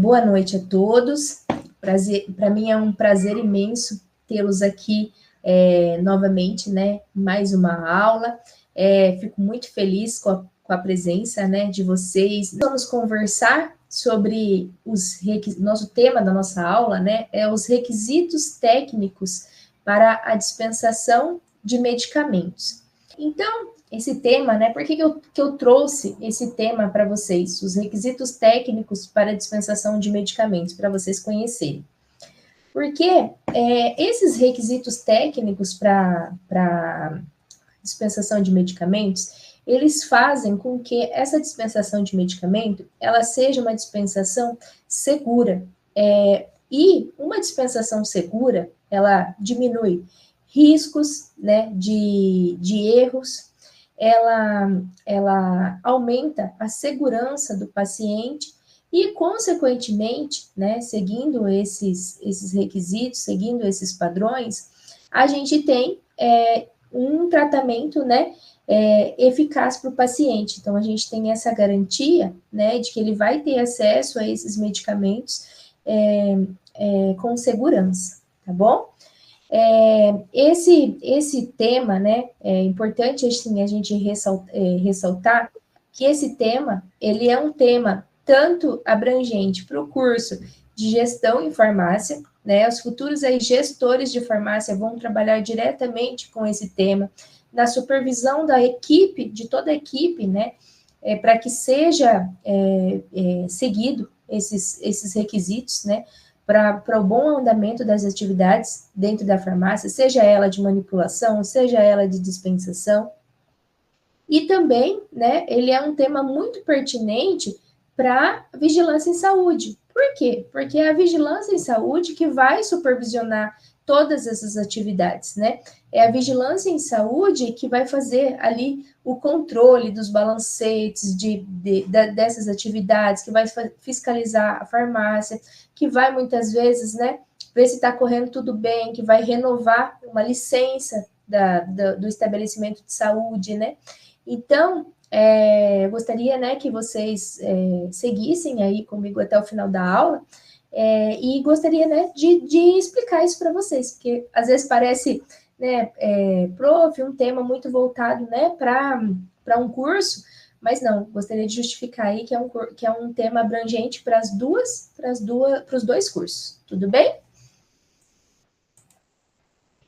Boa noite a todos. Para mim é um prazer imenso tê-los aqui novamente, né? Mais uma aula. Fico muito feliz com a presença, né, de vocês. Vamos conversar sobre nosso tema da nossa aula, né? Os requisitos técnicos para a dispensação de medicamentos. Então, esse tema, né? Por que eu trouxe esse tema para vocês? Os requisitos técnicos para a dispensação de medicamentos, para vocês conhecerem. Porque esses requisitos técnicos para dispensação de medicamentos, eles fazem com que essa dispensação de medicamento, ela seja uma dispensação segura. E uma dispensação segura, ela diminui riscos, né, de erros, ela aumenta a segurança do paciente e, consequentemente, né, seguindo esses requisitos, seguindo esses padrões, a gente tem um tratamento, né, eficaz para o paciente. Então, a gente tem essa garantia, né, de que ele vai ter acesso a esses medicamentos com segurança, tá bom? Esse tema, né, é importante assim, a gente ressaltar que esse tema, ele é um tema tanto abrangente para o curso de gestão em farmácia, né, os futuros gestores de farmácia vão trabalhar diretamente com esse tema, na supervisão da equipe, de toda a equipe, né, para que seja seguido esses requisitos, né, para o bom andamento das atividades dentro da farmácia, seja ela de manipulação, seja ela de dispensação. E também, né, ele é um tema muito pertinente para vigilância em saúde. Por quê? Porque é a vigilância em saúde que vai supervisionar todas essas atividades, né? É a vigilância em saúde que vai fazer ali o controle dos balancetes dessas atividades, que vai fiscalizar a farmácia, que vai muitas vezes, né, ver se está correndo tudo bem, que vai renovar uma licença do estabelecimento de saúde, né? Então, eu gostaria, né, que vocês seguissem aí comigo até o final da aula, e gostaria, né, de explicar isso para vocês, porque às vezes parece, né, prof, um tema muito voltado, né, para um curso, mas não, gostaria de justificar aí que é um tema abrangente para os dois cursos, tudo bem?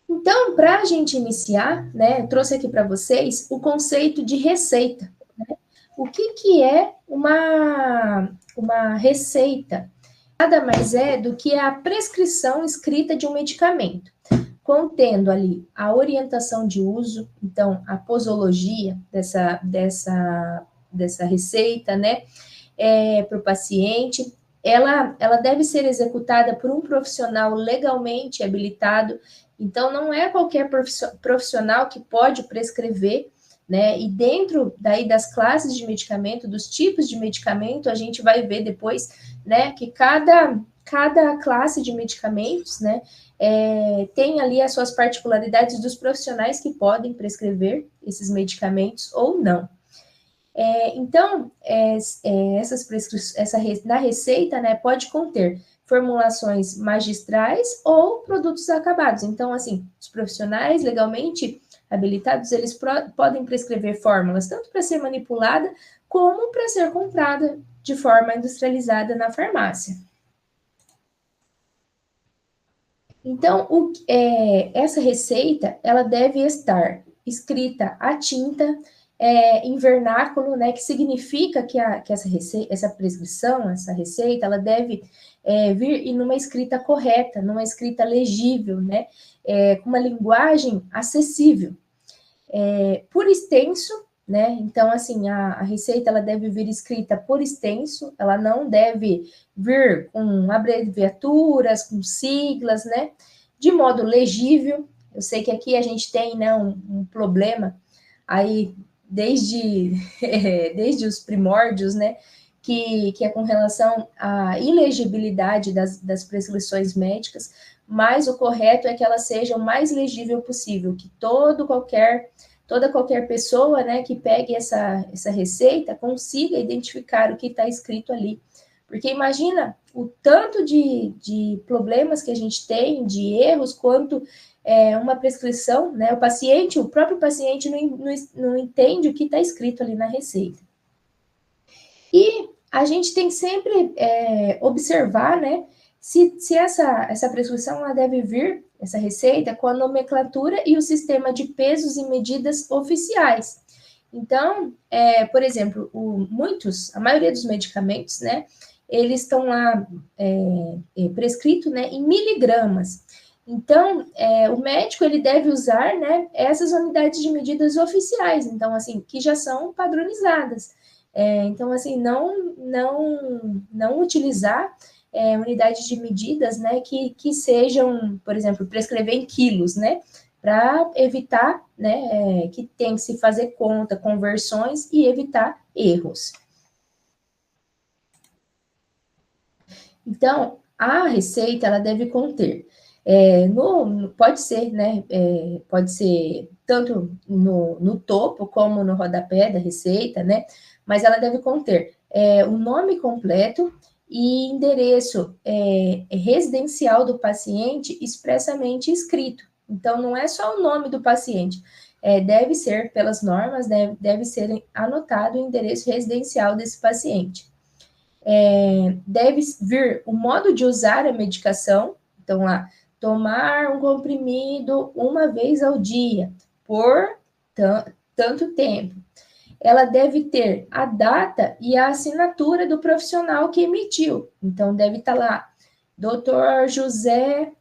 Então, para a gente iniciar, né, eu trouxe aqui para vocês o conceito de receita, né? O que é uma receita? Nada mais é do que a prescrição escrita de um medicamento, contendo ali a orientação de uso, então a posologia dessa receita, né, para o paciente. Ela deve ser executada por um profissional legalmente habilitado, então não é qualquer profissional que pode prescrever, né, e dentro daí das classes de medicamento, dos tipos de medicamento, a gente vai ver depois, né, que cada classe de medicamentos, né, tem ali as suas particularidades dos profissionais que podem prescrever esses medicamentos ou não. Então, na receita, né, pode conter formulações magistrais ou produtos acabados. Então, assim, os profissionais legalmente habilitados, eles podem prescrever fórmulas tanto para ser manipulada como para ser comprada de forma industrializada na farmácia. Então, essa receita, ela deve estar escrita à tinta, em vernáculo, né, que significa que essa prescrição, essa receita, ela deve vir em uma escrita correta, numa escrita legível, né, com uma linguagem acessível. Por extenso, né, então, assim, a receita, ela deve vir escrita por extenso, ela não deve vir com abreviaturas, com siglas, né, de modo legível. Eu sei que aqui a gente tem, né, um problema aí desde os primórdios, né, que é com relação à ilegibilidade das prescrições médicas, mas o correto é que ela seja o mais legível possível, que toda qualquer pessoa, né, que pegue essa receita consiga identificar o que está escrito ali. Porque imagina o tanto de problemas que a gente tem, de erros, quanto uma prescrição, né? O próprio paciente não entende o que está escrito ali na receita. E a gente tem que sempre observar, né, se essa prescrição ela deve vir, essa receita, com a nomenclatura e o sistema de pesos e medidas oficiais. Então, por exemplo, a maioria dos medicamentos, né, eles estão lá prescritos, né, em miligramas. Então, o médico ele deve usar, né, essas unidades de medidas oficiais, então, assim, que já são padronizadas. Então, assim, não utilizar unidades de medidas, né, que sejam, por exemplo, prescrever em quilos, né, para evitar, né, que tem que se fazer conta, conversões e evitar erros. Então, a receita, ela deve conter, pode ser, né, pode ser tanto no topo como no rodapé da receita, né, mas ela deve conter o nome completo e endereço residencial do paciente expressamente escrito. Então, não é só o nome do paciente, deve ser, pelas normas, deve ser anotado o endereço residencial desse paciente. Deve vir o modo de usar a medicação, então lá, tomar um comprimido uma vez ao dia, por tanto tempo. Ela deve ter a data e a assinatura do profissional que emitiu. Então, deve estar lá, doutor José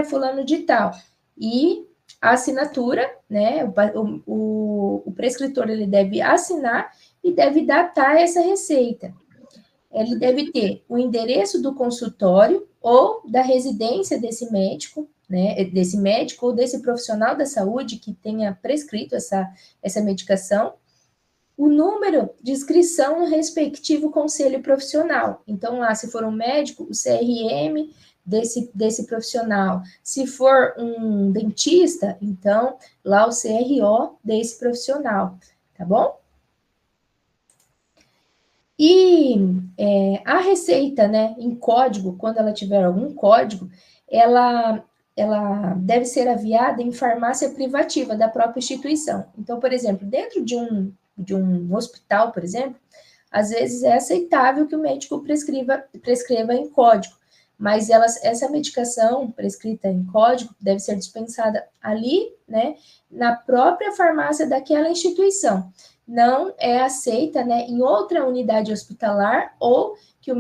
fulano de tal. E a assinatura, né, o prescritor, ele deve assinar e deve datar essa receita. Ele deve ter o endereço do consultório ou da residência desse médico, né, desse médico ou desse profissional da saúde que tenha prescrito essa medicação, o número de inscrição no respectivo conselho profissional. Então, lá, se for um médico, o CRM desse profissional. Se for um dentista, então, lá o CRO desse profissional, tá bom? E a receita, né, em código, quando ela tiver algum código, ela deve ser aviada em farmácia privativa da própria instituição. Então, por exemplo, dentro de um hospital, por exemplo, às vezes é aceitável que o médico prescreva em código, mas essa medicação prescrita em código deve ser dispensada ali, né, na própria farmácia daquela instituição. Não é aceita, né, em outra unidade hospitalar ou que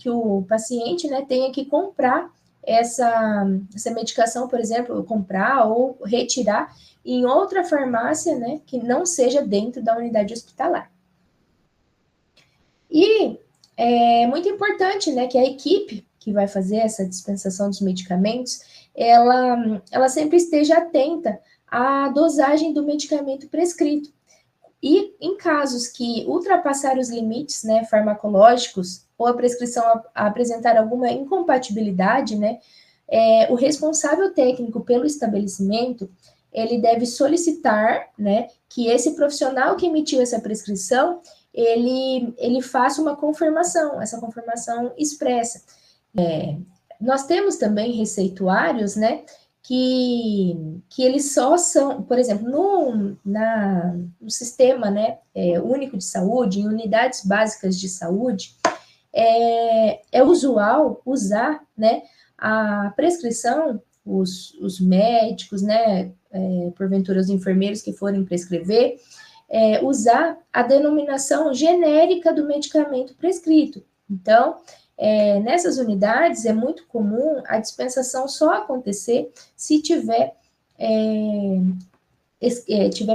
o paciente, né, tenha que comprar essa medicação, por exemplo, comprar ou retirar em outra farmácia, né, que não seja dentro da unidade hospitalar. E é muito importante, né, que a equipe que vai fazer essa dispensação dos medicamentos, ela sempre esteja atenta à dosagem do medicamento prescrito. E em casos que ultrapassar os limites, né, farmacológicos ou a prescrição apresentar alguma incompatibilidade, né, o responsável técnico pelo estabelecimento, ele deve solicitar, né, que esse profissional que emitiu essa prescrição, ele faça uma confirmação, essa confirmação expressa. Nós temos também receituários, né, que eles só são, por exemplo, no sistema, né, único de saúde, em unidades básicas de saúde, é usual usar, né, a prescrição, os médicos, né, porventura os enfermeiros que forem prescrever, usar a denominação genérica do medicamento prescrito. Então, nessas unidades é muito comum a dispensação só acontecer se tiver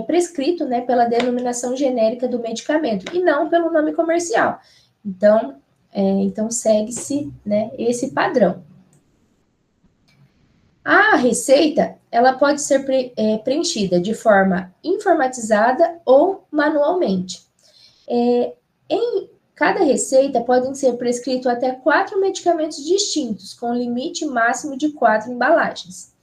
prescrito, né, pela denominação genérica do medicamento e não pelo nome comercial. Então segue-se, né, esse padrão. A receita, ela pode ser preenchida de forma informatizada ou manualmente. Em Cada receita podem ser prescritos até 4 medicamentos distintos, com limite máximo de 4 embalagens.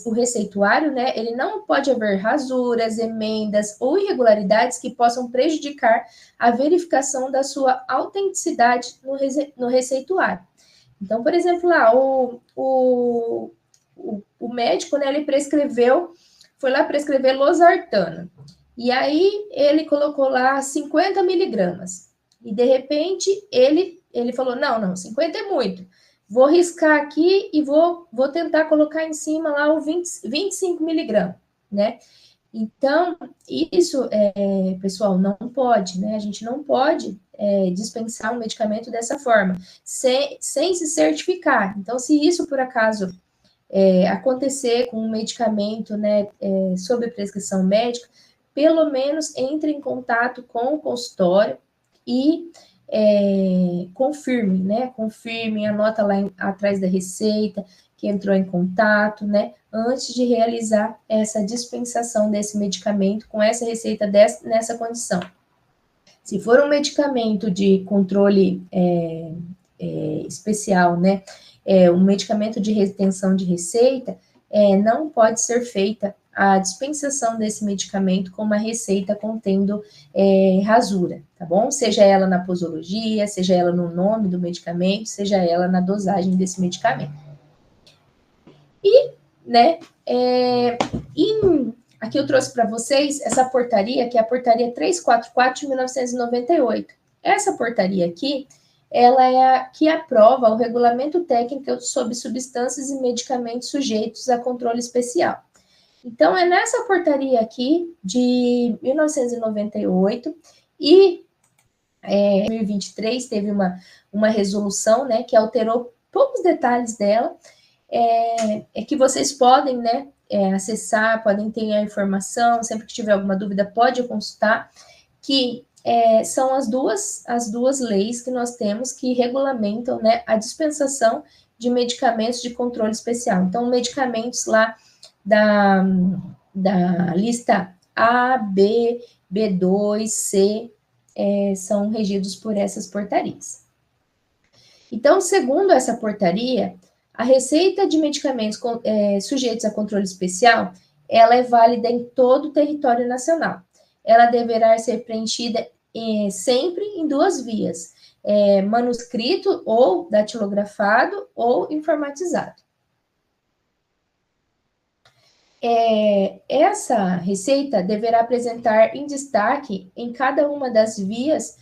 O receituário, né, ele não pode haver rasuras, emendas ou irregularidades que possam prejudicar a verificação da sua autenticidade no receituário. Então, por exemplo, lá, o médico, né, ele foi lá prescrever losartana. E aí, ele colocou lá 50 miligramas. E, de repente, ele falou, não, 50 é muito. Vou riscar aqui e vou tentar colocar em cima lá o 25 miligramas, né? Então, isso, pessoal, não pode, né? A gente não pode dispensar um medicamento dessa forma, sem se certificar. Então, se isso, por acaso, acontecer com um medicamento, né, sob prescrição médica, pelo menos entre em contato com o consultório e confirme, né? Confirme, anota lá atrás da receita que entrou em contato, né? Antes de realizar essa dispensação desse medicamento com essa receita nessa condição. Se for um medicamento de controle especial, né? Um medicamento de retenção de receita, não pode ser feita a dispensação desse medicamento com uma receita contendo rasura, tá bom? Seja ela na posologia, seja ela no nome do medicamento, seja ela na dosagem desse medicamento. E, né, aqui eu trouxe para vocês essa portaria, que é a portaria 344 de 1998. Essa portaria aqui, ela é a que aprova o regulamento técnico sobre substâncias e medicamentos sujeitos a controle especial. Então, é nessa portaria aqui, de 1998, e em 2023 teve uma resolução, né, que alterou poucos detalhes dela, que vocês podem, né, acessar, podem ter a informação, sempre que tiver alguma dúvida, pode consultar, que são as duas leis que nós temos que regulamentam, né, a dispensação de medicamentos de controle especial. Então, medicamentos lá da lista A, B, B2, C, são regidos por essas portarias. Então, segundo essa portaria, a receita de medicamentos sujeitos a controle especial, ela é válida em todo o território nacional. Ela deverá ser preenchida sempre em 2 vias, manuscrito ou datilografado ou informatizado. Essa receita deverá apresentar em destaque em cada uma das vias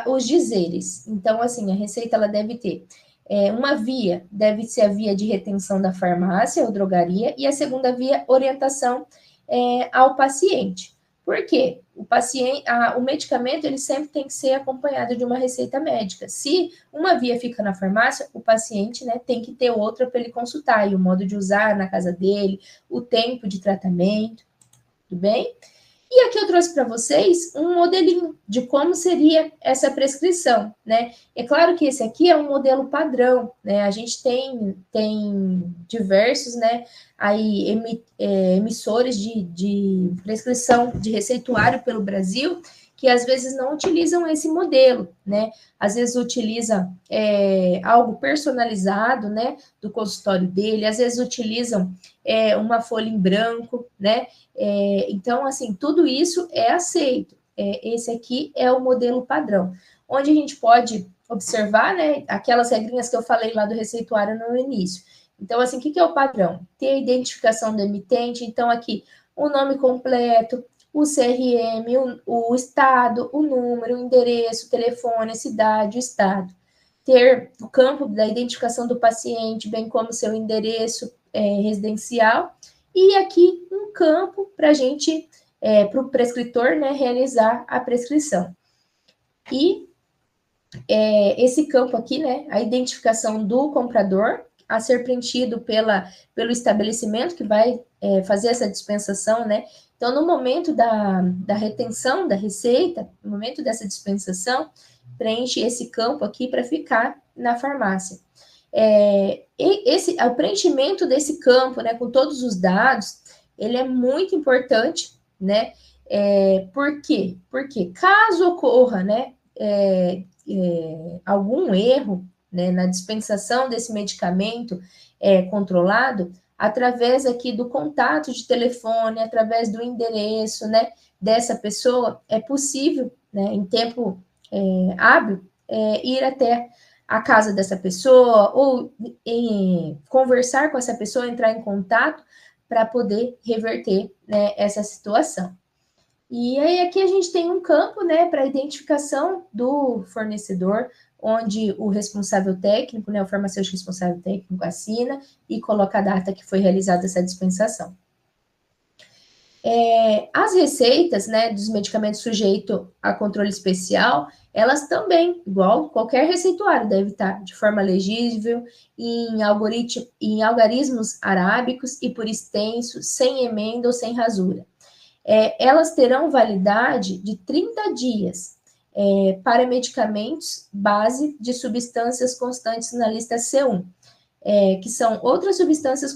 os dizeres. Então, assim, a receita ela deve ter uma via, deve ser a via de retenção da farmácia ou drogaria, e a segunda via, orientação ao paciente. Por quê? O medicamento, ele sempre tem que ser acompanhado de uma receita médica. Se uma via fica na farmácia, o paciente, né, tem que ter outra para ele consultar, e o modo de usar na casa dele, o tempo de tratamento, tudo bem? E aqui eu trouxe para vocês um modelinho de como seria essa prescrição, né? É claro que esse aqui é um modelo padrão, né? A gente tem diversos, né, aí emissores de prescrição de receituário pelo Brasil, que às vezes não utilizam esse modelo, né? Às vezes utiliza algo personalizado, né, do consultório dele, às vezes utilizam uma folha em branco, né? Então, assim, tudo isso é aceito. Esse aqui é o modelo padrão, onde a gente pode observar, né, aquelas regrinhas que eu falei lá do receituário no início. Então, assim, o que é o padrão? Ter a identificação do emitente, então aqui o nome completo, o CRM, o estado, o número, o endereço, o telefone, a cidade, o estado. Ter o campo da identificação do paciente, bem como seu endereço residencial, e aqui um campo para a gente, para o prescritor, né, realizar a prescrição. E esse campo aqui, né, a identificação do comprador, a ser preenchido pelo estabelecimento que vai fazer essa dispensação, né? Então, no momento da retenção da receita, no momento dessa dispensação, preenche esse campo aqui para ficar na farmácia. O preenchimento desse campo, né, com todos os dados, ele é muito importante, né? Por quê? Porque caso ocorra, né, algum erro, né, na dispensação desse medicamento controlado, através aqui do contato de telefone, através do endereço, né, dessa pessoa, é possível, né, em tempo hábil, ir até a casa dessa pessoa ou conversar com essa pessoa, entrar em contato para poder reverter, né, essa situação. E aí aqui a gente tem um campo, né, para identificação do fornecedor, onde o responsável técnico, né, o farmacêutico responsável técnico assina e coloca a data que foi realizada essa dispensação. As receitas, né, dos medicamentos sujeitos a controle especial, elas também, igual qualquer receituário, deve estar de forma legível, em algarismos arábicos e por extenso, sem emenda ou sem rasura. Elas terão validade de 30 dias para medicamentos base de substâncias constantes na lista C1, que são outras substâncias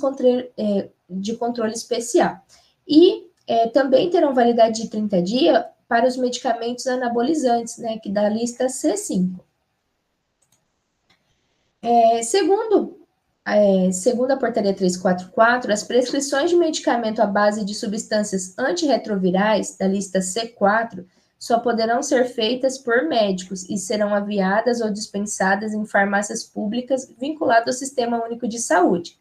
de controle especial. E também terão validade de 30 dias para os medicamentos anabolizantes, né, que da lista C5. Segundo a portaria 344, as prescrições de medicamento à base de substâncias antirretrovirais da lista C4 só poderão ser feitas por médicos e serão aviadas ou dispensadas em farmácias públicas vinculadas ao Sistema Único de Saúde,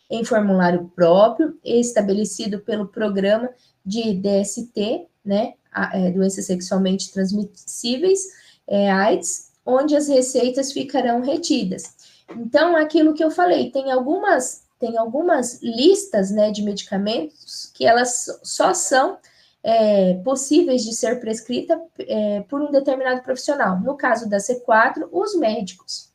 em formulário próprio estabelecido pelo programa de DST, né, doenças sexualmente transmissíveis, AIDS, onde as receitas ficarão retidas. Então, aquilo que eu falei, tem algumas listas, né, de medicamentos que elas só são possíveis de ser prescritas por um determinado profissional. No caso da C4, os médicos.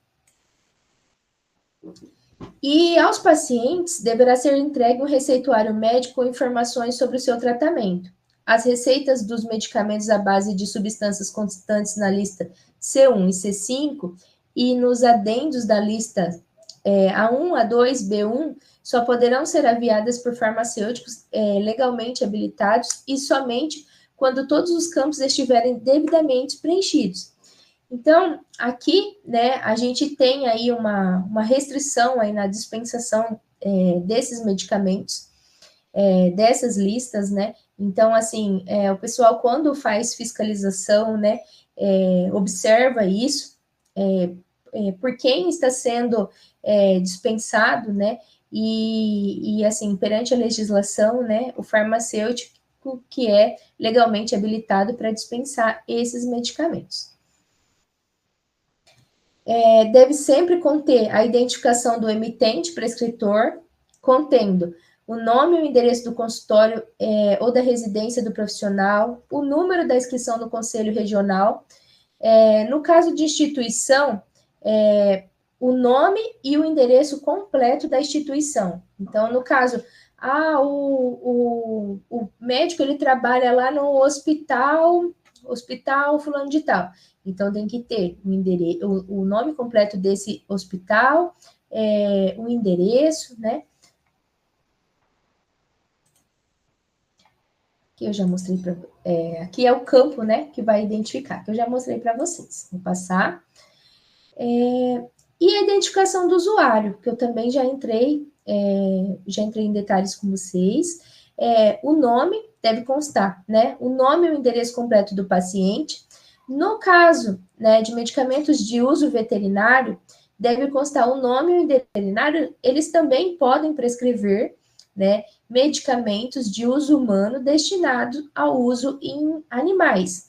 E aos pacientes deverá ser entregue um receituário médico com informações sobre o seu tratamento. As receitas dos medicamentos à base de substâncias constantes na lista C1 e C5 e nos adendos da lista A1, A2, B1 só poderão ser aviadas por farmacêuticos legalmente habilitados e somente quando todos os campos estiverem devidamente preenchidos. Então, aqui, né, a gente tem aí uma restrição aí na dispensação desses medicamentos, dessas listas, né? Então, assim, o pessoal, quando faz fiscalização, né, observa isso, por quem está sendo dispensado, né? E, assim, perante a legislação, né, o farmacêutico que é legalmente habilitado para dispensar esses medicamentos. Deve sempre conter a identificação do emitente prescritor, contendo o nome e o endereço do consultório ou da residência do profissional, o número da inscrição no Conselho Regional. No caso de instituição, o nome e o endereço completo da instituição. Então, no caso, o médico ele trabalha lá no hospital fulano de tal. Então, tem que ter o nome completo desse hospital, o endereço, né? Que eu já mostrei para aqui é o campo, né, que vai identificar, que eu já mostrei para vocês. Vou passar. E a identificação do usuário, que eu também já entrei em detalhes com vocês. O nome deve constar, né? O nome e o endereço completo do paciente. No caso, né, de medicamentos de uso veterinário, deve constar o nome e o endereço veterinário. Eles também podem prescrever, né, medicamentos de uso humano destinados ao uso em animais.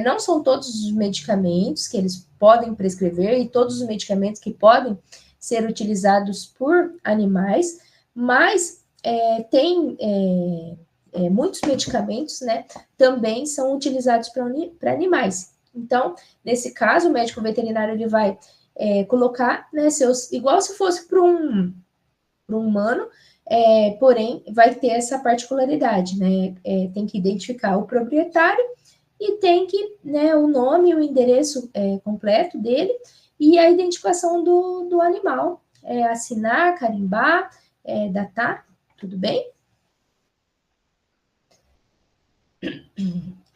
Não são todos os medicamentos que eles podem prescrever e todos os medicamentos que podem ser utilizados por animais, mas tem muitos medicamentos, né, também são utilizados para animais. Então, nesse caso, o médico veterinário ele vai colocar, né, igual se fosse para um humano, porém vai ter essa particularidade, né? Tem que identificar o proprietário e tem que, né, o nome, o endereço completo dele e a identificação do animal, assinar, carimbar, datar, tudo bem?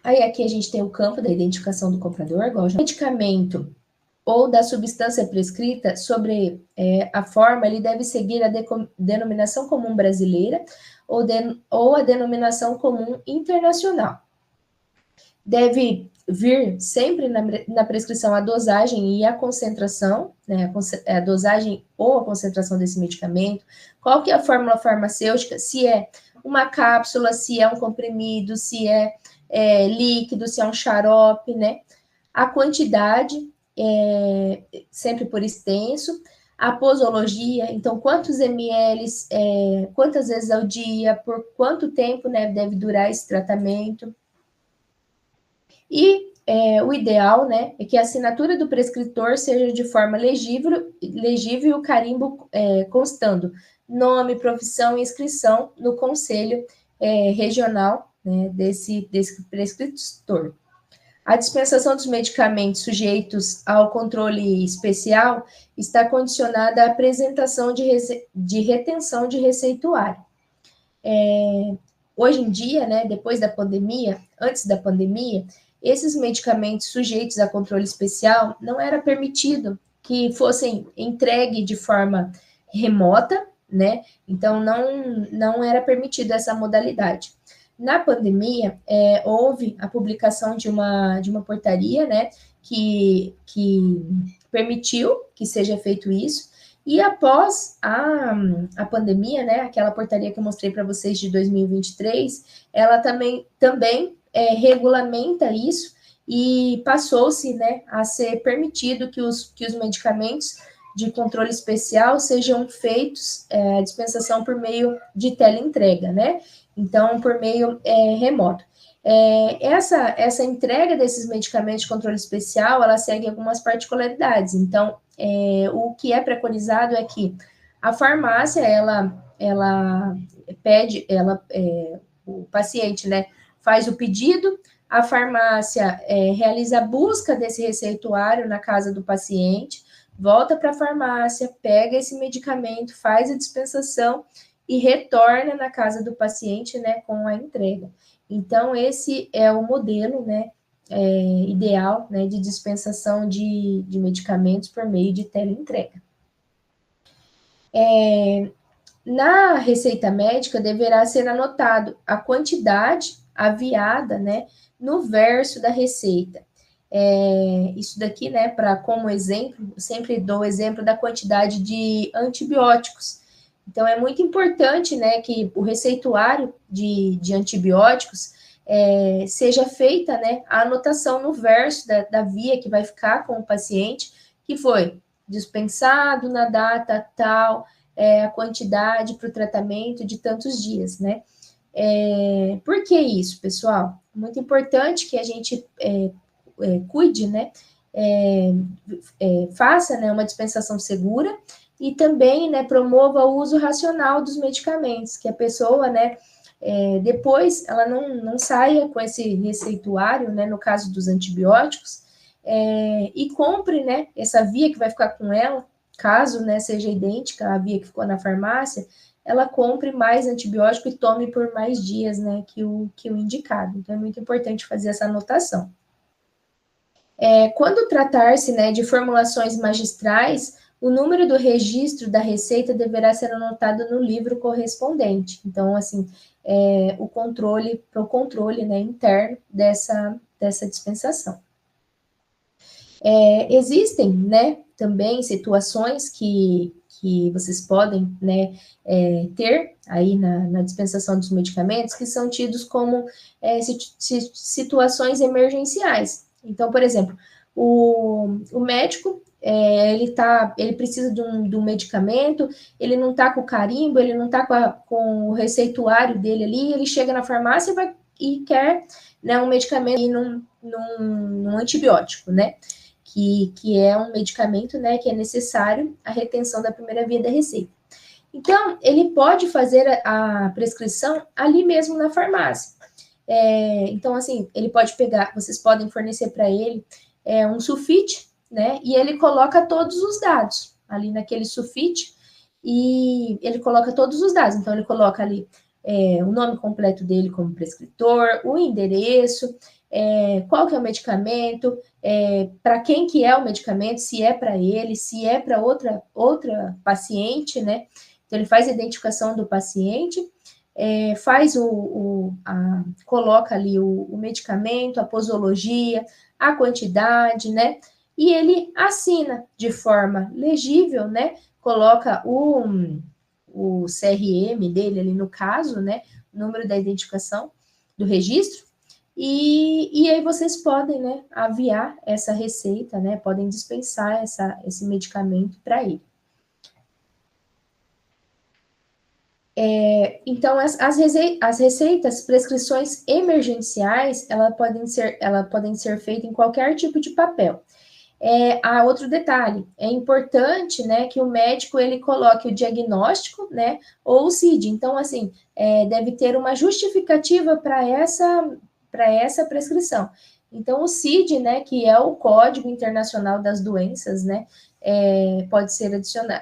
Aí aqui a gente tem o campo da identificação do comprador, igual já. Medicamento ou da substância prescrita, sobre a forma, ele deve seguir a denominação comum brasileira ou a denominação comum internacional. Deve vir sempre na prescrição a dosagem e a concentração, né, a dosagem ou a concentração desse medicamento, qual que é a fórmula farmacêutica, se é uma cápsula, se é um comprimido, se é líquido, se é um xarope, né? A quantidade, sempre por extenso, a posologia, então quantos ml, quantas vezes ao dia, por quanto tempo, né, deve durar esse tratamento. E o ideal, né, é que a assinatura do prescritor seja de forma legível e o carimbo constando nome, profissão e inscrição no conselho regional, né, desse prescritor. A dispensação dos medicamentos sujeitos ao controle especial está condicionada à apresentação de retenção de receituário. Hoje em dia, né, depois da pandemia, antes da pandemia, esses medicamentos sujeitos a controle especial não era permitido que fossem entregues de forma remota, né? Então não era permitido essa modalidade. Na pandemia, houve a publicação de uma portaria, né, que permitiu que seja feito isso, e após a pandemia, né, aquela portaria que eu mostrei para vocês de 2023, ela também regulamenta isso e passou-se, né, a ser permitido que os medicamentos de controle especial sejam feitos, a dispensação por meio de teleentrega, né? Então, por meio remoto. Essa entrega desses medicamentos de controle especial, ela segue algumas particularidades. Então, o que é preconizado é que a farmácia, ela pede, o paciente, né, faz o pedido, a farmácia realiza a busca desse receituário na casa do paciente, volta para a farmácia, pega esse medicamento, faz a dispensação e retorna na casa do paciente, né, com a entrega. Então, esse é o modelo, né, ideal, né, de dispensação de medicamentos por meio de teleentrega. Na receita médica, deverá ser anotado a quantidade aviada, né, no verso da receita. Isso daqui, né, como exemplo, eu sempre dou o exemplo da quantidade de antibióticos. Então, é muito importante, né, que o receituário de antibióticos seja feita, né, a anotação no verso da via que vai ficar com o paciente, que foi dispensado na data tal, a quantidade para o tratamento de tantos dias, né? Por que isso, pessoal? Muito importante que a gente cuide, né? Faça, né, uma dispensação segura e também, né, promova o uso racional dos medicamentos, que a pessoa, né, depois ela não saia com esse receituário, né, no caso dos antibióticos, e compre, né, essa via que vai ficar com ela, caso, né, seja idêntica à via que ficou na farmácia, ela compre mais antibiótico e tome por mais dias, né, que o indicado. Então, é muito importante fazer essa anotação. Quando tratar-se, né, de formulações magistrais, o número do registro da receita deverá ser anotado no livro correspondente. Então, assim, o controle, né, interno dessa dispensação. Existem, né, também situações que vocês podem, né, ter aí na dispensação dos medicamentos, que são tidos como situações emergenciais. Então, por exemplo, o médico, ele precisa de um medicamento, ele não está com o carimbo, ele não está com o receituário dele ali, ele chega na farmácia e quer, né, um medicamento e num antibiótico, né? Que é um medicamento, né, que é necessário a retenção da primeira via da receita. Então, ele pode fazer a prescrição ali mesmo na farmácia. Então, assim, ele pode pegar, vocês podem fornecer para ele um sulfite, né, e ele coloca todos os dados ali naquele sulfite, e ele coloca todos os dados. Então, ele coloca ali o nome completo dele como prescritor, o endereço, qual que é o medicamento, para quem que é o medicamento, se é para ele, se é para outra paciente, né? Então, ele faz a identificação do paciente, coloca ali o medicamento, a posologia, a quantidade, né? E ele assina de forma legível, né? Coloca o CRM dele ali no caso, né? O número da identificação do registro. E aí vocês podem, né, aviar essa receita, né? Podem dispensar esse medicamento para ele. Então, as receitas, prescrições emergenciais, elas podem ser feitas em qualquer tipo de papel. Há outro detalhe, é importante, né, que o médico, ele coloque o diagnóstico, né, ou o CID. Então, assim, deve ter uma justificativa para essa prescrição. Então, o CID, né, que é o Código Internacional das Doenças, né,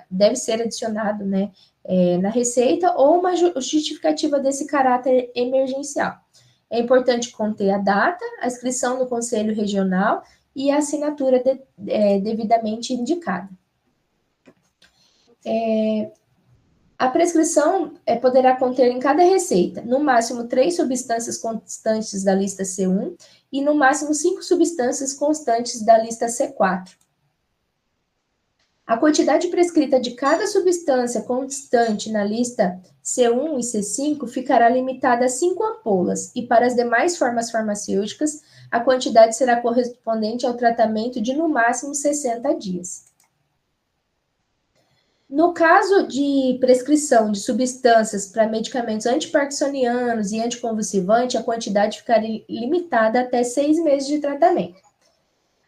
deve ser adicionado, né, na receita, ou uma justificativa desse caráter emergencial. É importante conter a data, a inscrição no Conselho Regional e a assinatura devidamente indicada. A prescrição poderá conter em cada receita, no máximo 3 substâncias constantes da lista C1 e no máximo 5 substâncias constantes da lista C4. A quantidade prescrita de cada substância constante na lista C1 e C5 ficará limitada a 5 ampolas, e para as demais formas farmacêuticas, a quantidade será correspondente ao tratamento de no máximo 60 dias. No caso de prescrição de substâncias para medicamentos antiparkinsonianos e anticonvulsivantes, a quantidade ficaria limitada até 6 meses de tratamento.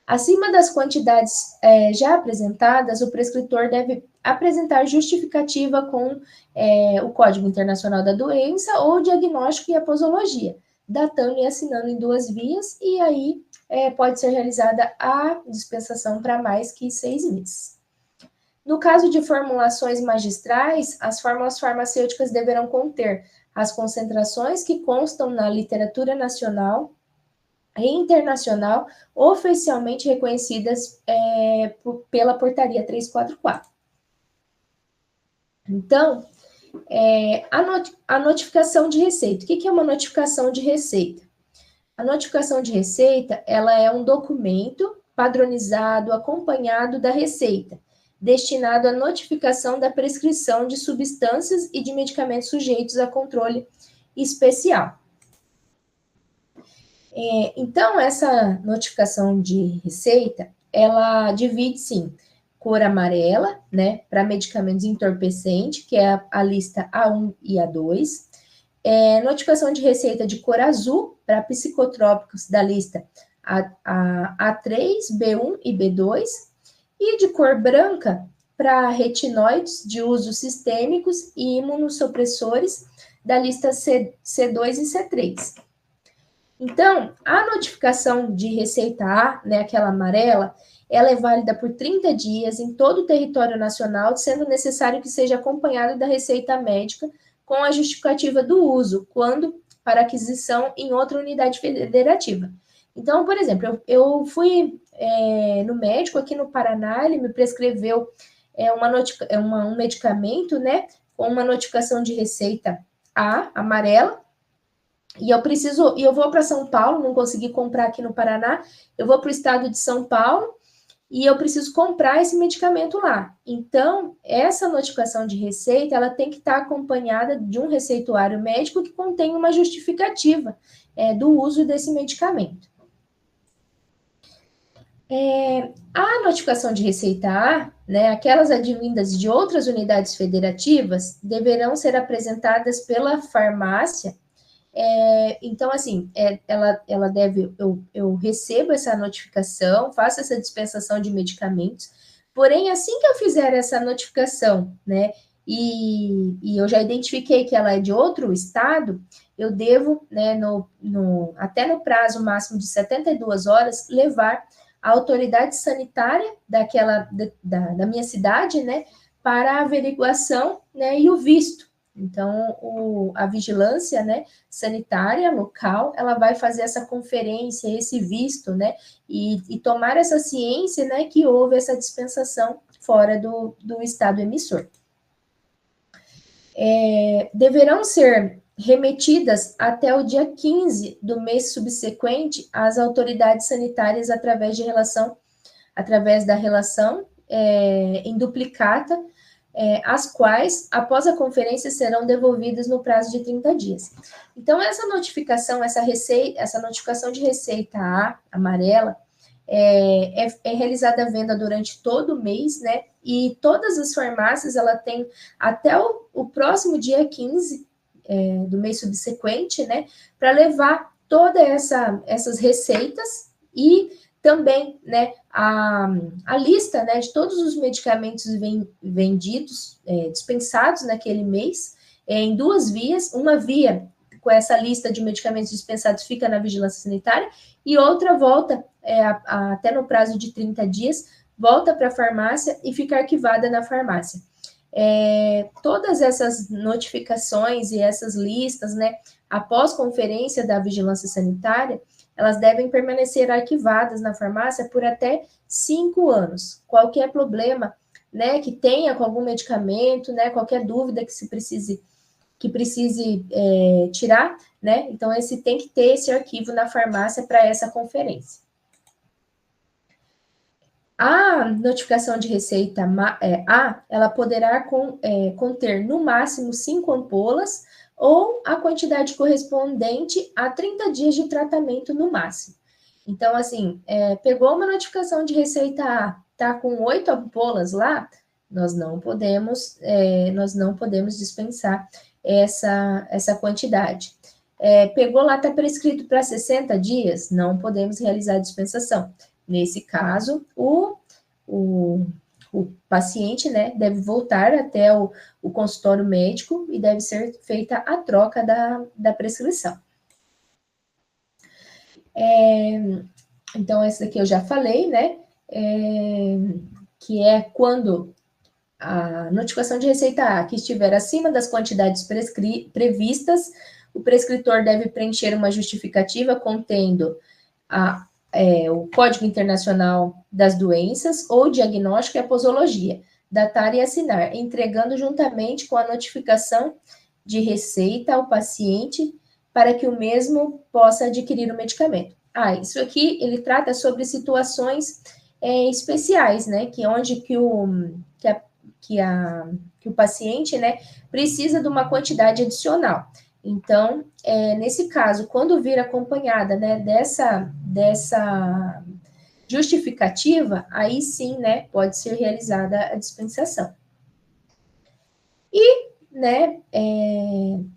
Acima das quantidades já apresentadas, o prescritor deve apresentar justificativa com o Código Internacional da Doença ou o diagnóstico e a posologia, datando e assinando em 2 vias, e aí pode ser realizada a dispensação para mais que 6 meses. No caso de formulações magistrais, as fórmulas farmacêuticas deverão conter as concentrações que constam na literatura nacional e internacional oficialmente reconhecidas pela Portaria 344. Então, a notificação de receita. O que é uma notificação de receita? A notificação de receita, ela é um documento padronizado, acompanhado da receita, destinado à notificação da prescrição de substâncias e de medicamentos sujeitos a controle especial. Então, essa notificação de receita, ela divide-se em cor amarela, né, para medicamentos entorpecentes, que é a lista A1 e A2, notificação de receita de cor azul para psicotrópicos da lista A3, B1 e B2, e de cor branca para retinoides de uso sistêmicos e imunossupressores da lista C2 e C3. Então, a notificação de receita A, né, aquela amarela, ela é válida por 30 dias em todo o território nacional, sendo necessário que seja acompanhada da receita médica com a justificativa do uso, quando para aquisição em outra unidade federativa. Então, por exemplo, eu fui no médico aqui no Paraná, ele me prescreveu um medicamento, né, com uma notificação de receita A, amarela, e eu vou para São Paulo, não consegui comprar aqui no Paraná, eu vou para o estado de São Paulo e eu preciso comprar esse medicamento lá. Então, essa notificação de receita, ela tem que estar acompanhada de um receituário médico que contém uma justificativa do uso desse medicamento. A notificação de receita A, né, aquelas advindas de outras unidades federativas, deverão ser apresentadas pela farmácia. Então, assim, ela deve, eu recebo essa notificação, faço essa dispensação de medicamentos, porém, assim que eu fizer essa notificação, né, e eu já identifiquei que ela é de outro estado, eu devo, né, até no prazo máximo de 72 horas, levar a autoridade sanitária da minha cidade, né, para a averiguação, né, e o visto Então, a vigilância, né, sanitária local, ela vai fazer essa conferência, esse visto, né, e tomar essa ciência, né, que houve essa dispensação fora do estado emissor. Deverão ser remetidas até o dia 15 do mês subsequente às autoridades sanitárias através da relação em duplicata, as quais, após a conferência, serão devolvidas no prazo de 30 dias. Então, essa notificação, essa notificação de receita A, amarela, é realizada a venda durante todo o mês, né? E todas as farmácias, ela tem até o próximo dia 15 do mês subsequente, né? Para levar todas essas receitas e também, né, a lista, né, de todos os medicamentos vendidos, dispensados naquele mês, em duas vias. Uma via com essa lista de medicamentos dispensados fica na vigilância sanitária e outra volta, até no prazo de 30 dias, volta para a farmácia e fica arquivada na farmácia. Todas essas notificações e essas listas, né, após conferência da vigilância sanitária, elas devem permanecer arquivadas na farmácia por até 5 anos. Qualquer problema, né, que tenha com algum medicamento, né, qualquer dúvida que precise tirar, né, então tem que ter esse arquivo na farmácia para essa conferência. A notificação de receita A, ela poderá conter no máximo 5 ampolas ou a quantidade correspondente a 30 dias de tratamento no máximo. Então, assim, pegou uma notificação de receita A, tá com 8 ampolas lá, nós não podemos dispensar essa quantidade. Pegou lá, está prescrito para 60 dias, não podemos realizar a dispensação. Nesse caso, o paciente, né, deve voltar até o consultório médico e deve ser feita a troca da prescrição. Então, essa daqui eu já falei, né, que é quando a notificação de receita A, que estiver acima das quantidades previstas, o prescritor deve preencher uma justificativa contendo o Código Internacional das Doenças ou diagnóstico e a posologia, datar e assinar, entregando juntamente com a notificação de receita ao paciente para que o mesmo possa adquirir o medicamento. Isso aqui ele trata sobre situações especiais, né, que onde que o paciente, né, precisa de uma quantidade adicional. Então, nesse caso, quando vir acompanhada, né, dessa justificativa, aí sim, né, pode ser realizada a dispensação. E, né,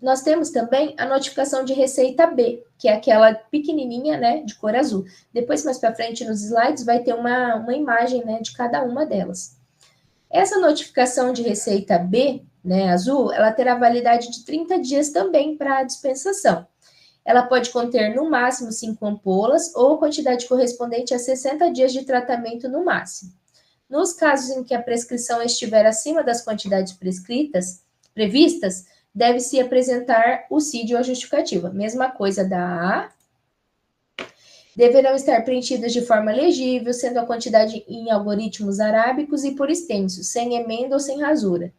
nós temos também a notificação de receita B, que é aquela pequenininha, né, de cor azul. Depois, mais para frente, nos slides, vai ter uma imagem, né, de cada uma delas. Essa notificação de receita B, né, azul, ela terá validade de 30 dias também para a dispensação. Ela pode conter no máximo 5 ampolas ou quantidade correspondente a 60 dias de tratamento no máximo. Nos casos em que a prescrição estiver acima das quantidades previstas, deve-se apresentar o CID ou a justificativa. Mesma coisa da A. Deverão estar preenchidas de forma legível, sendo a quantidade em algoritmos arábicos e por extenso, sem emenda ou sem rasura.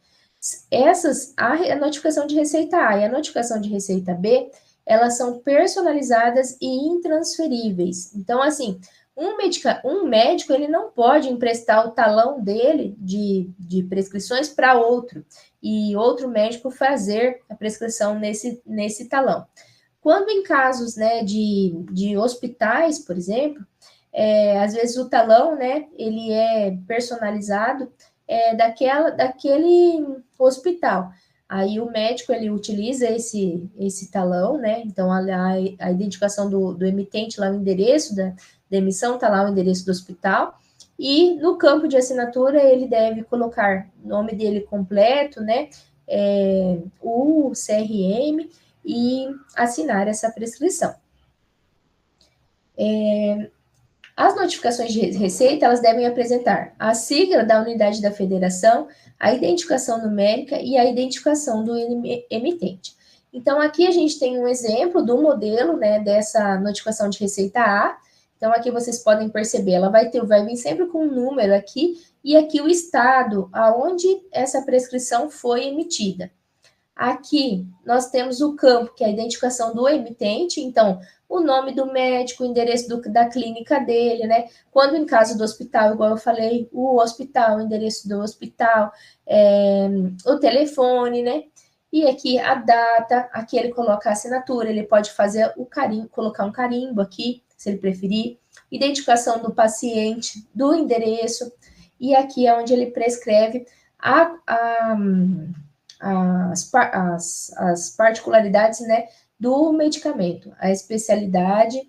A notificação de receita A e a notificação de receita B, elas são personalizadas e intransferíveis. Então, assim, um médico, ele não pode emprestar o talão dele de prescrições para outro, e outro médico fazer a prescrição nesse talão. Quando em casos, né, de hospitais, por exemplo, às vezes o talão, né, ele é personalizado daquele hospital. Aí o médico, ele utiliza esse talão, né, então a identificação do emitente, lá o endereço da emissão, está lá o endereço do hospital, e no campo de assinatura ele deve colocar o nome dele completo, né, o CRM, e assinar essa prescrição. As notificações de receita, elas devem apresentar a sigla da unidade da federação, a identificação numérica e a identificação do emitente. Então, aqui a gente tem um exemplo do modelo, né, dessa notificação de receita A. Então, aqui vocês podem perceber, ela vai vir sempre com um número aqui, e aqui o estado aonde essa prescrição foi emitida. Aqui nós temos o campo, que é a identificação do emitente, então, o nome do médico, o endereço da clínica dele, né? Quando em caso do hospital, igual eu falei, o hospital, o endereço do hospital, o telefone, né? E aqui a data, aqui ele coloca a assinatura, ele pode fazer o carimbo, colocar um carimbo aqui, se ele preferir, identificação do paciente, do endereço, e aqui é onde ele prescreve as particularidades, né, do medicamento, a especialidade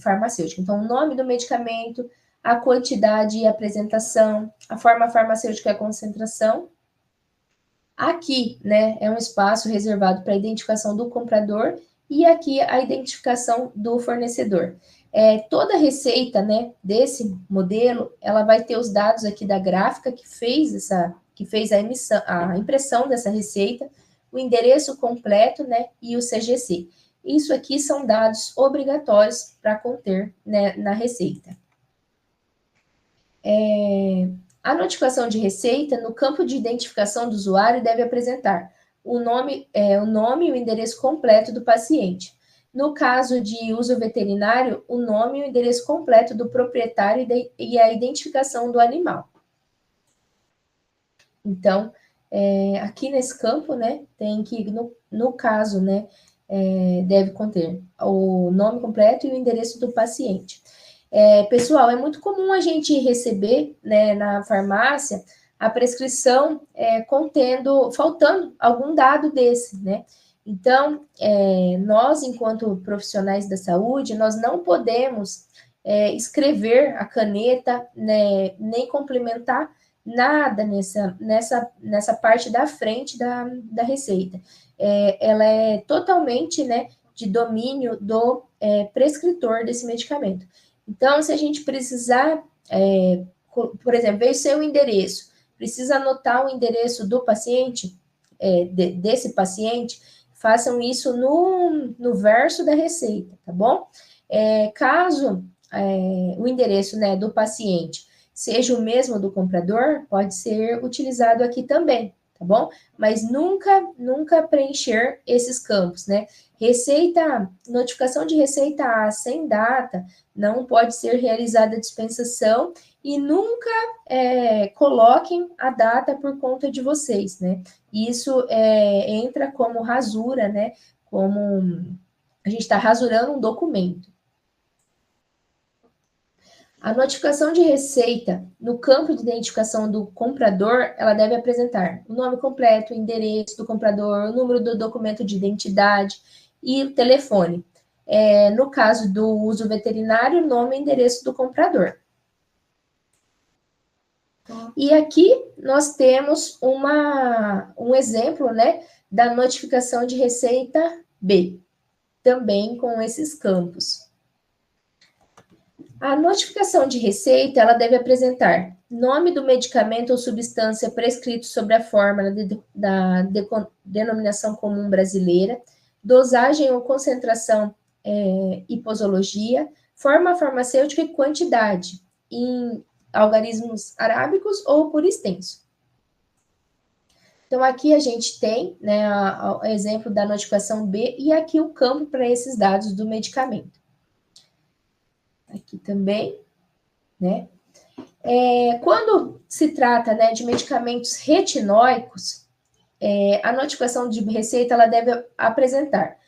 farmacêutica. Então, o nome do medicamento, a quantidade e apresentação, a forma farmacêutica e a concentração. Aqui, né, é um espaço reservado para a identificação do comprador e aqui a identificação do fornecedor. Toda receita, né, desse modelo, ela vai ter os dados aqui da gráfica que fez a impressão dessa receita, o endereço completo, né, e o CGC. Isso aqui são dados obrigatórios para conter, né, na receita. A notificação de receita, no campo de identificação do usuário, deve apresentar o nome e o endereço completo do paciente. No caso de uso veterinário, o nome e o endereço completo do proprietário e a identificação do animal. Então, aqui nesse campo, né, tem que, no caso, né, deve conter o nome completo e o endereço do paciente. Pessoal, é muito comum a gente receber, né, na farmácia a prescrição faltando algum dado desse, né? Então, nós, enquanto profissionais da saúde, nós não podemos escrever a caneta, né, nem complementar nada nessa parte da frente da receita. Ela é totalmente, né, de domínio do prescritor desse medicamento. Então, se a gente precisar, por exemplo, veio seu endereço, precisa anotar o endereço do paciente, desse paciente, façam isso no verso da receita, tá bom? Caso o endereço, né, do paciente seja o mesmo do comprador, pode ser utilizado aqui também, tá bom? Mas nunca preencher esses campos, né? Notificação de receita A sem data, não pode ser realizada a dispensação e nunca coloquem a data por conta de vocês, né? Isso entra como rasura, né? Como a gente está rasurando um documento. A notificação de receita no campo de identificação do comprador, ela deve apresentar o nome completo, o endereço do comprador, o número do documento de identidade e o telefone. No caso do uso veterinário, nome e endereço do comprador. E aqui nós temos um exemplo, né, da notificação de receita B, também com esses campos. A notificação de receita, ela deve apresentar nome do medicamento ou substância prescrito sobre a fórmula da denominação comum brasileira, dosagem ou concentração e posologia, forma farmacêutica e quantidade, em algarismos arábicos ou por extenso. Então, aqui a gente tem, né, o exemplo da notificação B e aqui o campo para esses dados do medicamento. Aqui também, né? Quando se trata, né, de medicamentos retinóicos, a notificação de receita ela deve apresentar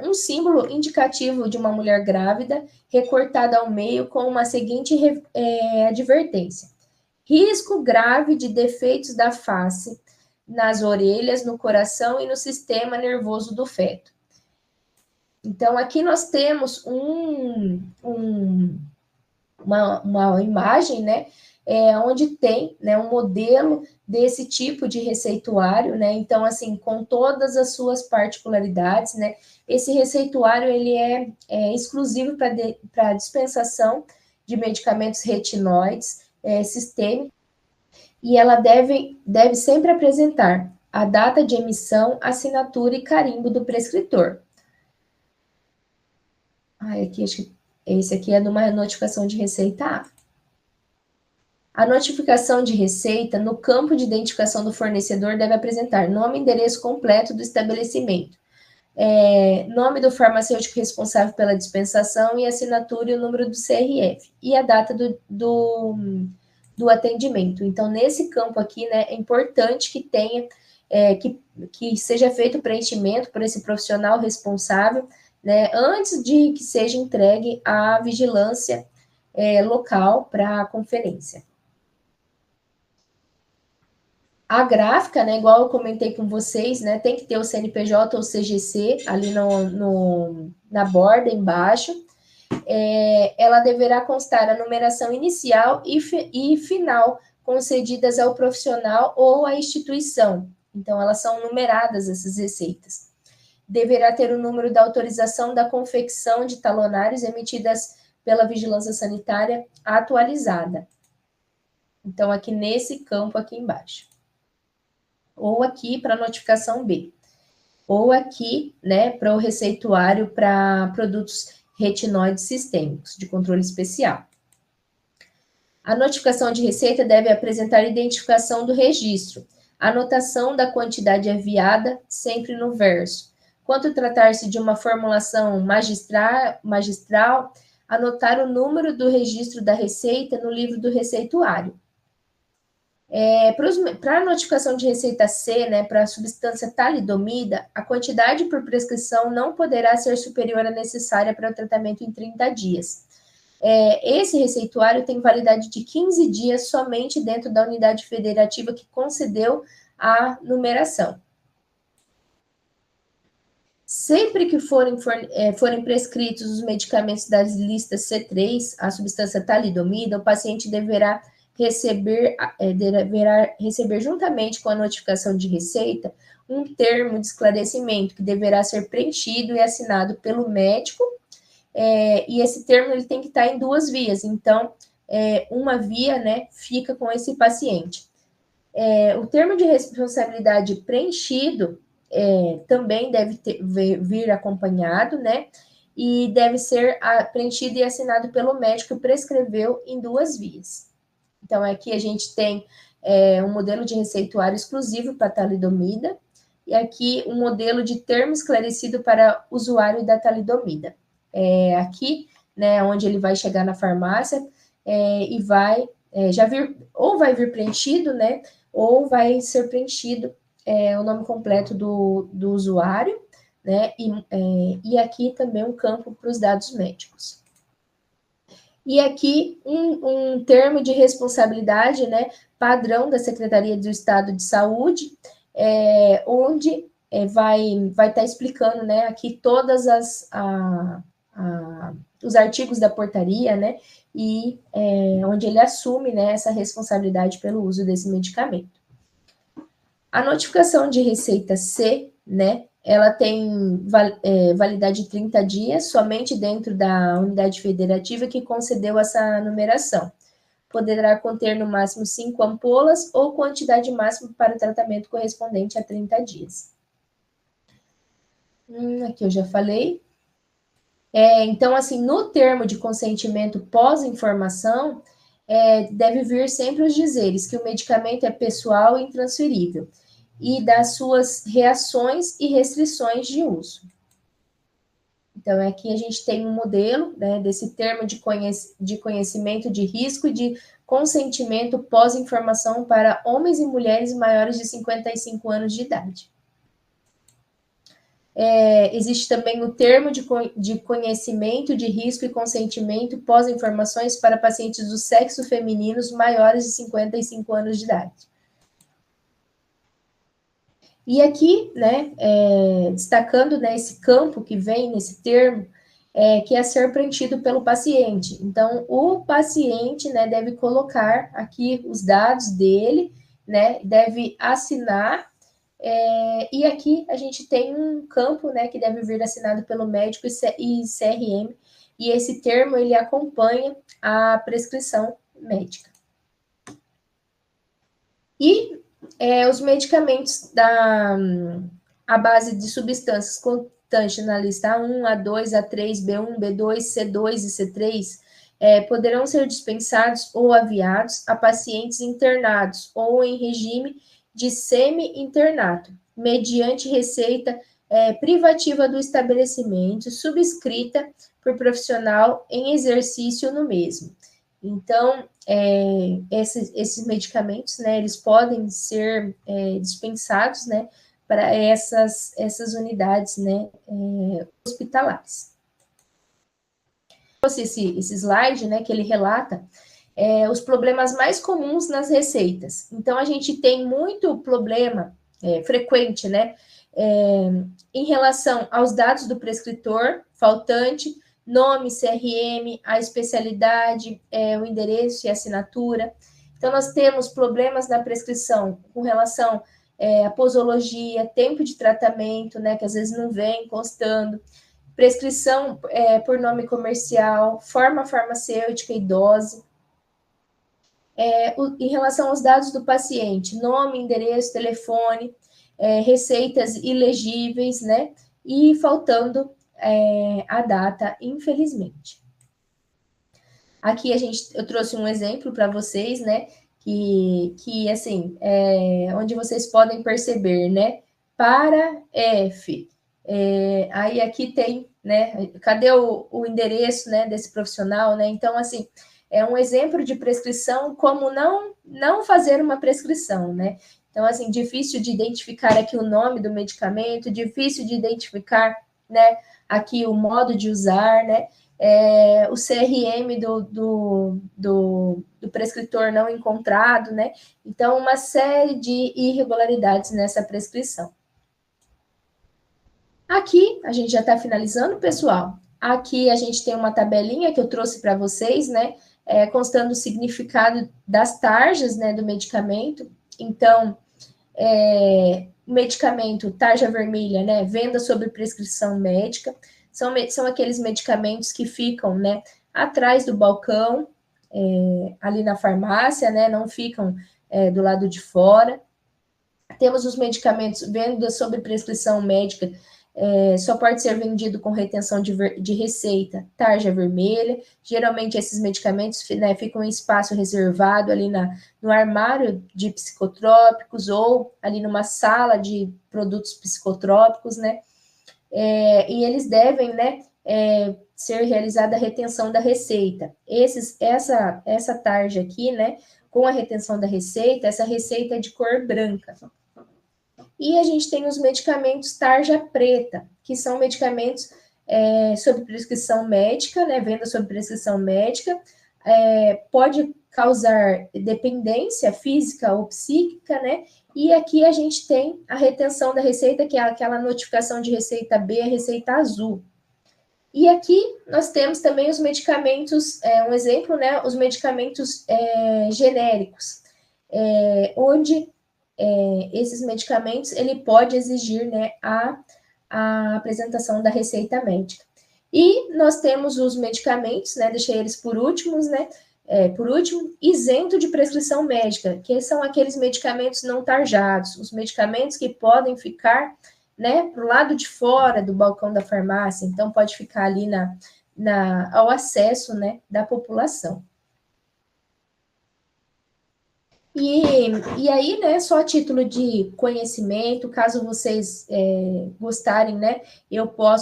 um símbolo indicativo de uma mulher grávida, recortada ao meio com uma seguinte advertência: risco grave de defeitos da face, nas orelhas, no coração e no sistema nervoso do feto. Então, aqui nós temos uma imagem, né, onde tem, né, um modelo desse tipo de receituário, né? Então, assim, com todas as suas particularidades, né? Esse receituário, ele é exclusivo para dispensação de medicamentos retinoides sistêmicos, e ela deve sempre apresentar a data de emissão, assinatura e carimbo do prescritor. Aqui, acho que esse aqui é de uma notificação de receita A. A notificação de receita, no campo de identificação do fornecedor, deve apresentar nome e endereço completo do estabelecimento, nome do farmacêutico responsável pela dispensação e assinatura e o número do CRF, e a data do atendimento. Então, nesse campo aqui, né, é importante que tenha, que seja feito o preenchimento por esse profissional responsável, né, antes de que seja entregue à vigilância local para a conferência. A gráfica, né, igual eu comentei com vocês, né, tem que ter o CNPJ ou CGC ali na borda embaixo. Ela deverá constar a numeração inicial e final concedidas ao profissional ou à instituição. Então, elas são numeradas, essas receitas. Deverá ter o número da autorização da confecção de talonários emitidas pela Vigilância Sanitária atualizada. Então, aqui nesse campo aqui embaixo. Ou aqui para a notificação B. Ou aqui, né, para o receituário para produtos retinoides sistêmicos, de controle especial. A notificação de receita deve apresentar identificação do registro, anotação da quantidade enviada, sempre no verso. Quanto tratar-se de uma formulação magistral, anotar o número do registro da receita no livro do receituário. Para a notificação de receita C, né, para a substância talidomida, a quantidade por prescrição não poderá ser superior à necessária para o tratamento em 30 dias. Esse receituário tem validade de 15 dias somente dentro da unidade federativa que concedeu a numeração. Sempre que forem prescritos os medicamentos das listas C3, a substância talidomida, o paciente deverá receber juntamente com a notificação de receita um termo de esclarecimento que deverá ser preenchido e assinado pelo médico, e esse termo ele tem que estar em 2 vias, então uma via, né, fica com esse paciente. O termo de responsabilidade preenchido também deve vir acompanhado, né, e deve ser preenchido e assinado pelo médico que prescreveu em 2 vias. Então, aqui a gente tem um modelo de receituário exclusivo para talidomida, e aqui um modelo de termo esclarecido para usuário da talidomida. Aqui, né, onde ele vai chegar na farmácia e vai vai vir preenchido, né, ou vai ser preenchido o nome completo do usuário, né, e aqui também um campo para os dados médicos. E aqui um termo de responsabilidade, né, padrão da Secretaria do Estado de Saúde, onde vai estar explicando, né, aqui todas os artigos da portaria, né, e onde ele assume, né, essa responsabilidade pelo uso desse medicamento. A notificação de receita C, né, ela tem validade de 30 dias, somente dentro da unidade federativa que concedeu essa numeração. Poderá conter no máximo 5 ampolas ou quantidade máxima para o tratamento correspondente a 30 dias. Aqui eu já falei. Então, assim, no termo de consentimento pós-informação, deve vir sempre os dizeres que o medicamento é pessoal e intransferível, e das suas reações e restrições de uso. Então, aqui a gente tem um modelo, né, desse termo de conhecimento de risco e de consentimento pós-informação para homens e mulheres maiores de 55 anos de idade. Existe também o termo de conhecimento de risco e consentimento pós-informações para pacientes do sexo femininos maiores de 55 anos de idade. E aqui, né, destacando, né, esse campo que vem nesse termo, que é a ser preenchido pelo paciente. Então, o paciente, né, deve colocar aqui os dados dele, né, deve assinar, e aqui a gente tem um campo, né, que deve vir assinado pelo médico e CRM, e esse termo, ele acompanha a prescrição médica. E os medicamentos à base de substâncias constantes na lista A1, A2, A3, B1, B2, C2 e C3 poderão ser dispensados ou aviados a pacientes internados ou em regime de semi-internato, mediante receita privativa do estabelecimento, subscrita por profissional em exercício no mesmo. Então, esses medicamentos, né, eles podem ser dispensados, né, para essas unidades, né, hospitalares. Esse slide, né, que ele relata os problemas mais comuns nas receitas. Então, a gente tem muito problema frequente, né, em relação aos dados do prescritor, faltante, nome, CRM, a especialidade, o endereço e assinatura. Então, nós temos problemas na prescrição com relação à posologia, tempo de tratamento, né, que às vezes não vem constando, prescrição por nome comercial, forma farmacêutica e dose. Em relação aos dados do paciente, nome, endereço, telefone, receitas ilegíveis, né, e faltando a data, infelizmente. Aqui eu trouxe um exemplo para vocês, né, que assim, onde vocês podem perceber, né, para F. Aí aqui tem, né, cadê o endereço, né, desse profissional, né? Então, assim, é um exemplo de prescrição, como não fazer uma prescrição, né? Então, assim, difícil de identificar aqui o nome do medicamento, difícil de identificar, né, aqui o modo de usar, né? O CRM do prescritor não encontrado, né? Então, uma série de irregularidades nessa prescrição. Aqui, a gente já está finalizando, pessoal. Aqui a gente tem uma tabelinha que eu trouxe para vocês, né? Constando o significado das tarjas, né, do medicamento. Então, medicamento, tarja vermelha, né? Venda sob prescrição médica. São aqueles medicamentos que ficam, né, atrás do balcão, ali na farmácia, né? Não ficam do lado de fora. Temos os medicamentos venda sob prescrição médica, só pode ser vendido com retenção de receita, tarja vermelha. Geralmente, esses medicamentos, né, ficam em espaço reservado ali no armário de psicotrópicos ou ali numa sala de produtos psicotrópicos, né? E eles devem, né, ser realizada a retenção da receita. Essa tarja aqui, né, com a retenção da receita, essa receita é de cor branca. E a gente tem os medicamentos tarja preta, que são medicamentos sob prescrição médica, né, venda sob prescrição médica, pode causar dependência física ou psíquica, né, e aqui a gente tem a retenção da receita, que é aquela notificação de receita B, a receita azul. E aqui nós temos também os medicamentos, um exemplo, né, os medicamentos genéricos, onde esses medicamentos, ele pode exigir, né, a apresentação da receita médica. E nós temos os medicamentos, né, deixei eles por últimos, né, por último, isento de prescrição médica, que são aqueles medicamentos não tarjados, os medicamentos que podem ficar, né, para o lado de fora do balcão da farmácia, então pode ficar ali ao acesso, né, da população. E aí, né, só a título de conhecimento, caso vocês gostarem, né,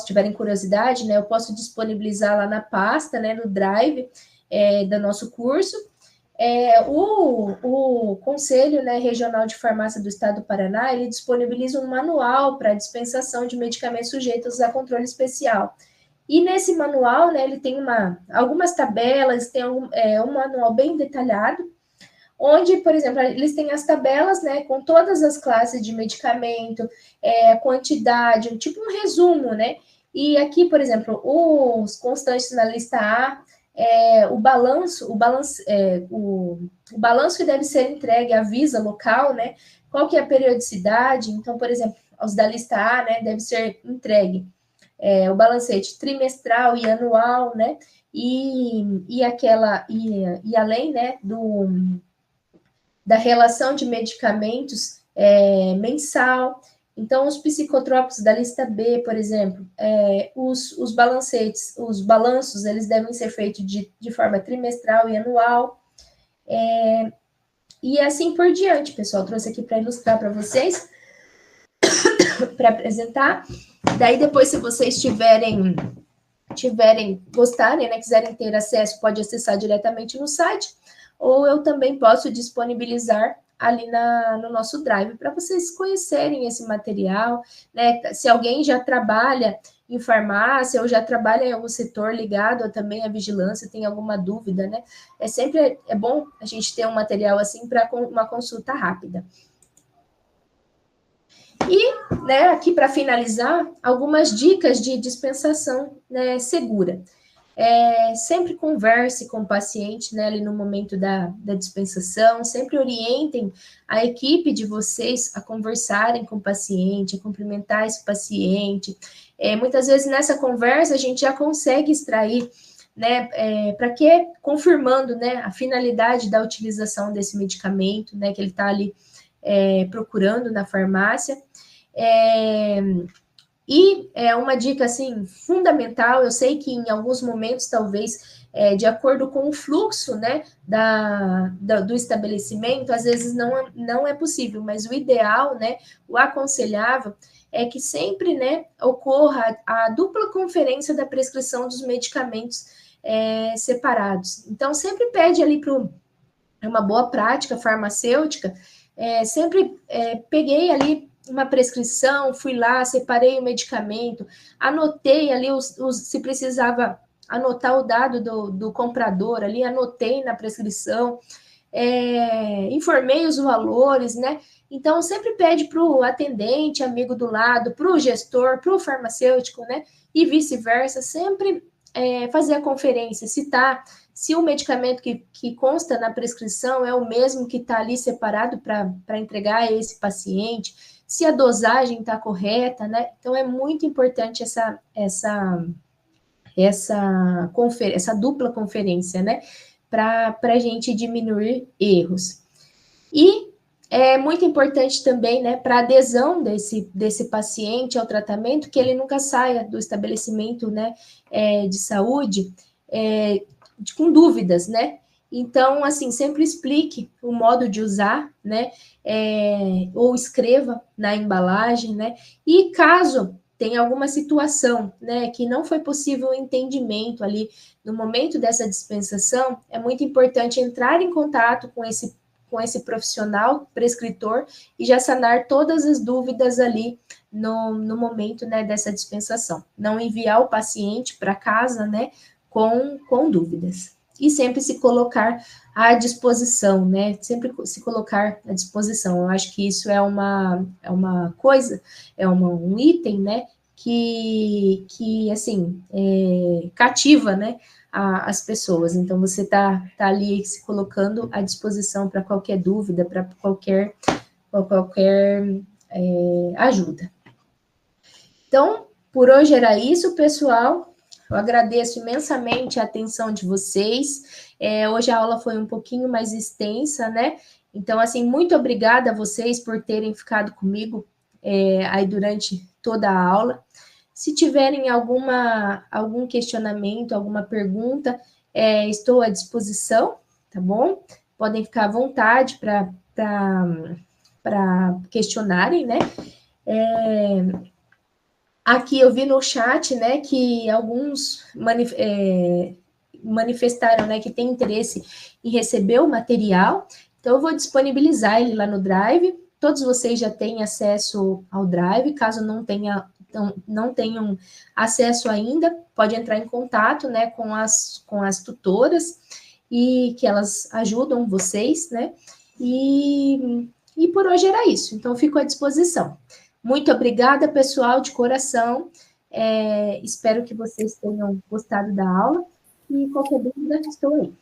tiverem curiosidade, né, eu posso disponibilizar lá na pasta, né, no Drive do nosso curso. O Conselho, né, Regional de Farmácia do Estado do Paraná, ele disponibiliza um manual para dispensação de medicamentos sujeitos a controle especial. E nesse manual, né, ele tem algumas tabelas, tem um manual bem detalhado, onde, por exemplo, eles têm as tabelas, né, com todas as classes de medicamento, quantidade, tipo um resumo, né? E aqui, por exemplo, os constantes na lista A, o balanço que deve ser entregue avisa local, né? Qual que é a periodicidade? Então, por exemplo, os da lista A, né, deve ser entregue o balancete trimestral e anual, né? E além, né, da relação de medicamentos mensal. Então, os psicotrópicos da lista B, por exemplo, os balancetes, os balanços, eles devem ser feitos de forma trimestral e anual. E assim por diante, pessoal. Trouxe aqui para ilustrar para vocês, para apresentar. Daí, depois, se vocês tiverem gostarem, né, quiserem ter acesso, pode acessar diretamente no site, ou eu também posso disponibilizar ali no nosso Drive, para vocês conhecerem esse material, né? Se alguém já trabalha em farmácia ou já trabalha em algum setor ligado também à vigilância, tem alguma dúvida, né? Sempre bom a gente ter um material assim para uma consulta rápida. E, né, aqui para finalizar, algumas dicas de dispensação, né, segura. Sempre converse com o paciente, né, ali no momento da dispensação, sempre orientem a equipe de vocês a conversarem com o paciente, a cumprimentar esse paciente. Muitas vezes nessa conversa a gente já consegue extrair, né, para que, confirmando, né, a finalidade da utilização desse medicamento, né, que ele está ali procurando na farmácia. E uma dica, assim, fundamental, eu sei que em alguns momentos, talvez, de acordo com o fluxo, né, do estabelecimento, às vezes não é possível, mas o ideal, né, o aconselhável, é que sempre, né, ocorra a dupla conferência da prescrição dos medicamentos separados. Então, sempre pede ali é uma boa prática farmacêutica, sempre peguei ali uma prescrição, fui lá, separei o medicamento, anotei ali se precisava anotar o dado do comprador ali, anotei na prescrição, informei os valores, né? Então, sempre pede para o atendente, amigo do lado, para o gestor, para o farmacêutico, né? E vice-versa, sempre fazer a conferência, se o medicamento que consta na prescrição é o mesmo que está ali separado para entregar a esse paciente, se a dosagem está correta, né? Então, é muito importante essa dupla conferência, né? Para a gente diminuir erros. E é muito importante também, né, para a adesão desse paciente ao tratamento, que ele nunca saia do estabelecimento, né, de saúde com dúvidas, né? Então, assim, sempre explique o modo de usar, né? Ou escreva na embalagem, né? E caso tenha alguma situação, né, que não foi possível o entendimento ali no momento dessa dispensação, é muito importante entrar em contato com esse profissional prescritor e já sanar todas as dúvidas ali no momento, né, dessa dispensação. Não enviar o paciente para casa, né, com dúvidas. E sempre se colocar à disposição, né? Sempre se colocar à disposição. Eu acho que isso é uma coisa, um item, né? Que assim, cativa, né? As pessoas. Então, você tá ali se colocando à disposição para qualquer dúvida, para qualquer ajuda. Então, por hoje era isso, pessoal. Eu agradeço imensamente a atenção de vocês. Hoje a aula foi um pouquinho mais extensa, né? Então, assim, muito obrigada a vocês por terem ficado comigo aí durante toda a aula. Se tiverem algum questionamento, alguma pergunta, estou à disposição, tá bom? Podem ficar à vontade para questionarem, né? Aqui eu vi no chat, né, que alguns manifestaram, né, que tem interesse em receber o material, então eu vou disponibilizar ele lá no Drive. Todos vocês já têm acesso ao Drive, caso não tenham acesso ainda, pode entrar em contato, né, com as tutoras, e que elas ajudam vocês, né, e por hoje era isso, então fico à disposição. Muito obrigada, pessoal, de coração. Espero que vocês tenham gostado da aula e qualquer dúvida, estou aí.